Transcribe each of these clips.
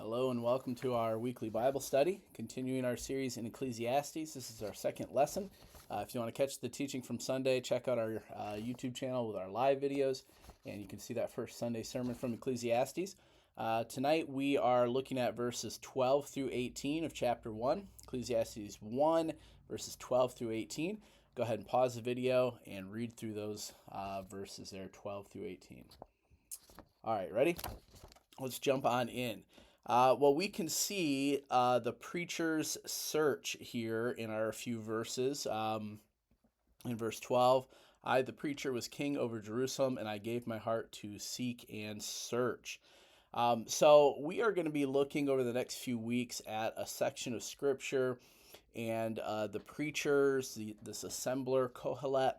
Hello and welcome to our weekly Bible study, continuing our series in Ecclesiastes. This is our second lesson. If you want to catch the teaching from Sunday, check out our YouTube channel with our live videos, and you can see that first Sunday sermon from Ecclesiastes. Tonight we are looking at verses 12 through 18 of chapter 1, Ecclesiastes 1, verses 12 through 18. Go ahead and pause the video and read through those verses there, 12 through 18. All right, ready? Let's jump on in. We can see the preacher's search here in our few verses. In verse 12, I, the preacher, was king over Jerusalem, and I gave my heart to seek and search. So we are going to be looking over the next few weeks at a section of Scripture and the preachers, this assembler, Kohelet.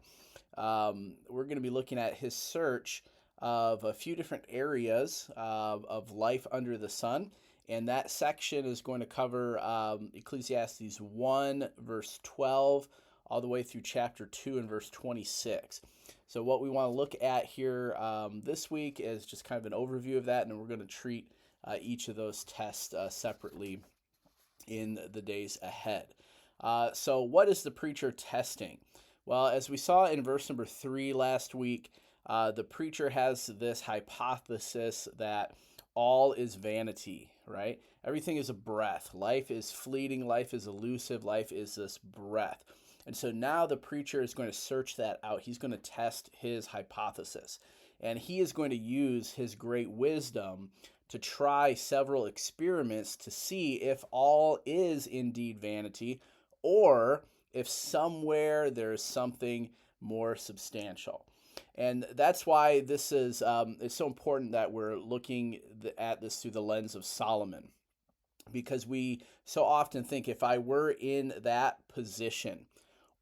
We're going to be looking at his search of a few different areas of life under the sun. And that section is going to cover Ecclesiastes 1, verse 12, all the way through chapter 2 and verse 26. So what we want to look at here this week is just kind of an overview of that, and then we're going to treat each of those tests separately in the days ahead. So what is the preacher testing? Well, as we saw in verse number 3 last week, the preacher has this hypothesis that all is vanity, right? Everything is a breath. Life is fleeting. Life is elusive. Life is this breath. And so now the preacher is going to search that out. He's going to test his hypothesis. And he is going to use his great wisdom to try several experiments to see if all is indeed vanity or if somewhere there's something more substantial. And that's why this is it's so important that we're looking at this through the lens of Solomon, because we so often think if I were in that position,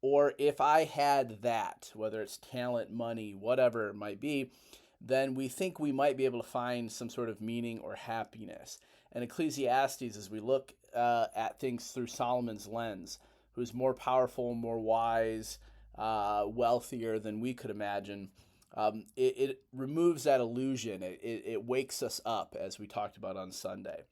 or if I had that, whether it's talent, money, whatever it might be, then we think we might be able to find some sort of meaning or happiness. And Ecclesiastes, as we look at things through Solomon's lens, who's more powerful, more wise, wealthier than we could imagine, it removes that illusion. It wakes us up, as we talked about on Sunday.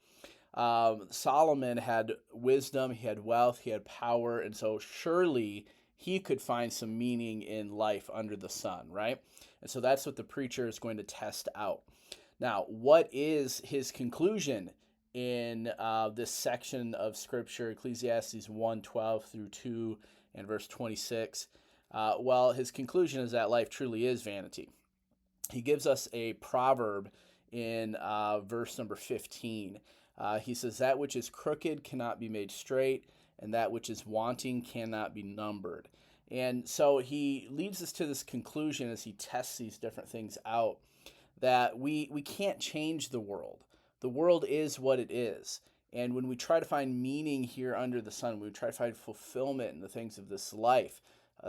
Solomon had wisdom, he had wealth, he had power, and so surely he could find some meaning in life under the sun, right? And so that's what the preacher is going to test out. Now, what is his conclusion in this section of Scripture, Ecclesiastes 1:12 through 2 and verse 26? His conclusion is that life truly is vanity. He gives us a proverb in verse number 15. He says, that which is crooked cannot be made straight, and that which is wanting cannot be numbered. And so he leads us to this conclusion as he tests these different things out, that we can't change the world. The world is what it is. And when we try to find meaning here under the sun, we try to find fulfillment in the things of this life,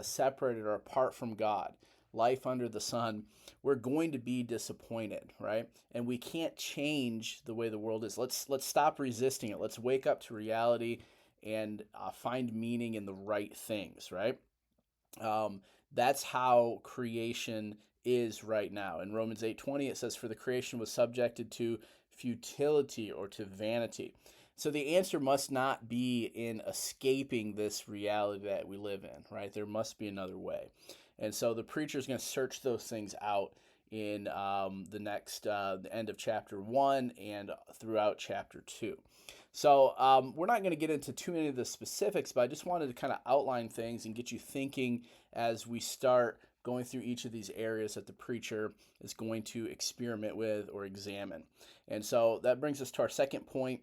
separated or apart from God, life under the sun, we're going to be disappointed, right? And we can't change the way the world is. Let's stop resisting it. Let's wake up to reality and find meaning in the right things, right? That's how creation is right now. In Romans 8:20, it says, for the creation was subjected to futility or to vanity. So the answer must not be in escaping this reality that we live in, right? There must be another way. And so the preacher is going to search those things out in the end of chapter 1 and throughout chapter 2. So we're not going to get into too many of the specifics, but I just wanted to kind of outline things and get you thinking as we start going through each of these areas that the preacher is going to experiment with or examine. And so that brings us to our second point.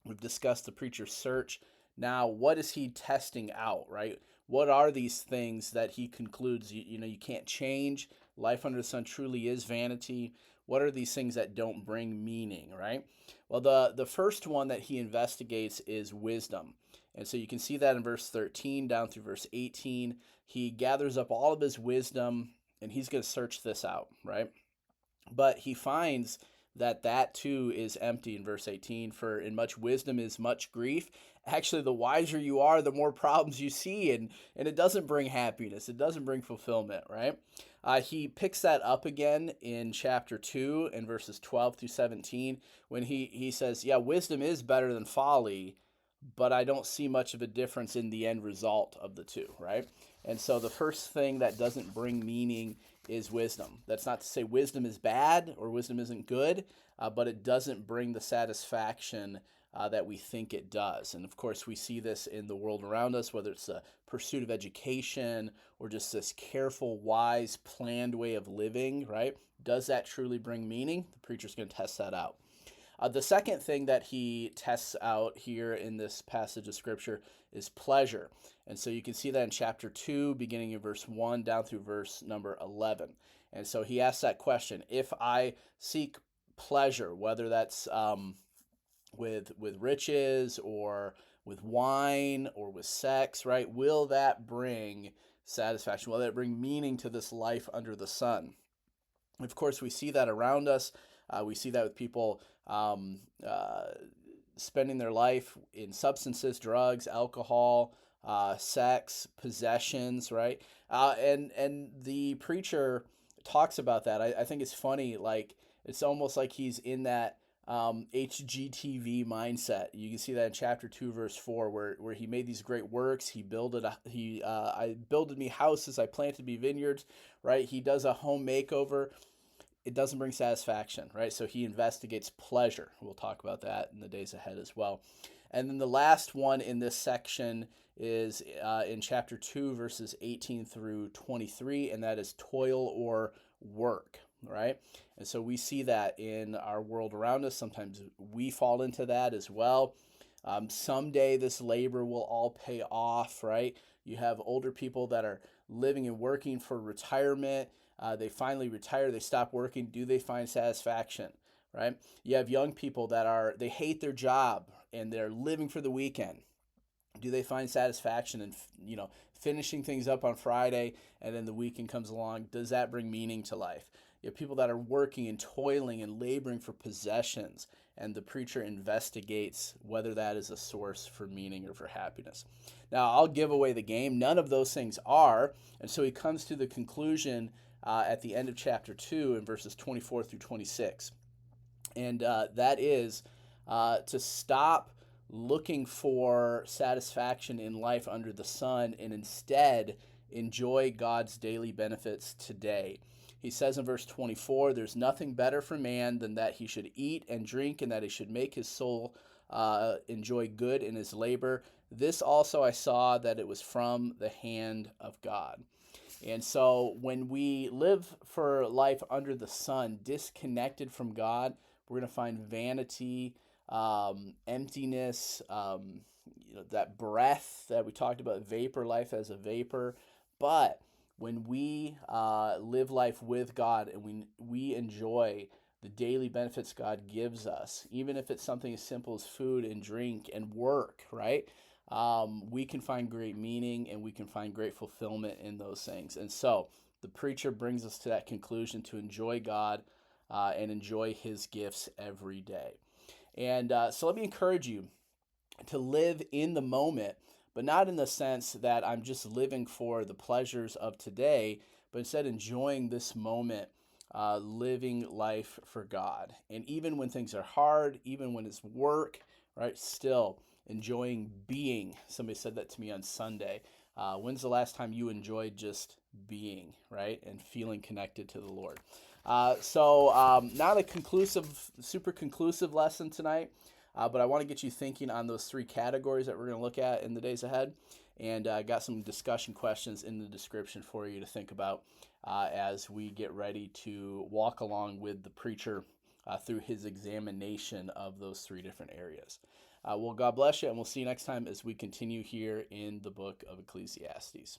We've discussed the preacher's search. Now, what is he testing out, right? What are these things that he concludes, you can't change? Life under the sun truly is vanity. What are these things that don't bring meaning, right? Well, the first one that he investigates is wisdom. And so you can see that in verse 13 down through verse 18. He gathers up all of his wisdom, and he's going to search this out, right? But he finds that too is empty in verse 18. For in much wisdom is much grief. Actually, the wiser you are, the more problems you see, and it doesn't bring happiness. It doesn't bring fulfillment, right? He picks that up again in chapter 2 in verses 12 through 17 when he says, yeah, wisdom is better than folly, but I don't see much of a difference in the end result of the two, right? And so the first thing that doesn't bring meaning is wisdom. That's not to say wisdom is bad or wisdom isn't good, but it doesn't bring the satisfaction that we think it does. And of course, we see this in the world around us, whether it's the pursuit of education or just this careful, wise, planned way of living, right? Does that truly bring meaning? The preacher's going to test that out. The second thing that he tests out here in this passage of Scripture is pleasure. And so you can see that in chapter 2, beginning in verse 1 down through verse number 11. And so he asks that question, if I seek pleasure, whether that's with riches or with wine or with sex, right? Will that bring satisfaction? Will that bring meaning to this life under the sun? Of course, we see that around us. We see that with people spending their life in substances, drugs, alcohol, sex, possessions, right? And the preacher talks about that. I think it's funny, like it's almost like he's in that HGTV mindset. You can see that in chapter 2, verse 4, where he made these great works. I builded me houses, I planted me vineyards, right? He does a home makeover. It doesn't bring satisfaction, right? So he investigates pleasure. We'll talk about that in the days ahead as well. And then the last one in this section is in chapter 2, verses 18 through 23, and that is toil or work, right? And so we see that in our world around us. Sometimes we fall into that as well. Someday this labor will all pay off, right? You have older people that are living and working for retirement. They finally retire, they stop working. Do they find satisfaction, right? You have young people that they hate their job and they're living for the weekend. Do they find satisfaction in, finishing things up on Friday and then the weekend comes along? Does that bring meaning to life? You have people that are working and toiling and laboring for possessions, and the preacher investigates whether that is a source for meaning or for happiness. Now, I'll give away the game. None of those things are, and so he comes to the conclusion at the end of chapter 2 in verses 24 through 26. And that is to stop looking for satisfaction in life under the sun and instead enjoy God's daily benefits today. He says in verse 24, there's nothing better for man than that he should eat and drink and that he should make his soul enjoy good in his labor. This also I saw that it was from the hand of God. And so when we live for life under the sun, disconnected from God, we're going to find vanity, emptiness, that breath that we talked about, vapor, life as a vapor. But when we live life with God and we enjoy the daily benefits God gives us, even if it's something as simple as food and drink and work, right? We can find great meaning and we can find great fulfillment in those things. And so the preacher brings us to that conclusion to enjoy God and enjoy his gifts every day. And so let me encourage you to live in the moment, but not in the sense that I'm just living for the pleasures of today, but instead enjoying this moment, living life for God. And even when things are hard, even when it's work, right, still enjoying being. Somebody said that to me on Sunday. When's the last time you enjoyed just being, right, and feeling connected to the Lord? So not a super conclusive lesson tonight, but I want to get you thinking on those three categories that we're going to look at in the days ahead. And I got some discussion questions in the description for you to think about as we get ready to walk along with the preacher through his examination of those three different areas. Well, God bless you, and we'll see you next time as we continue here in the book of Ecclesiastes.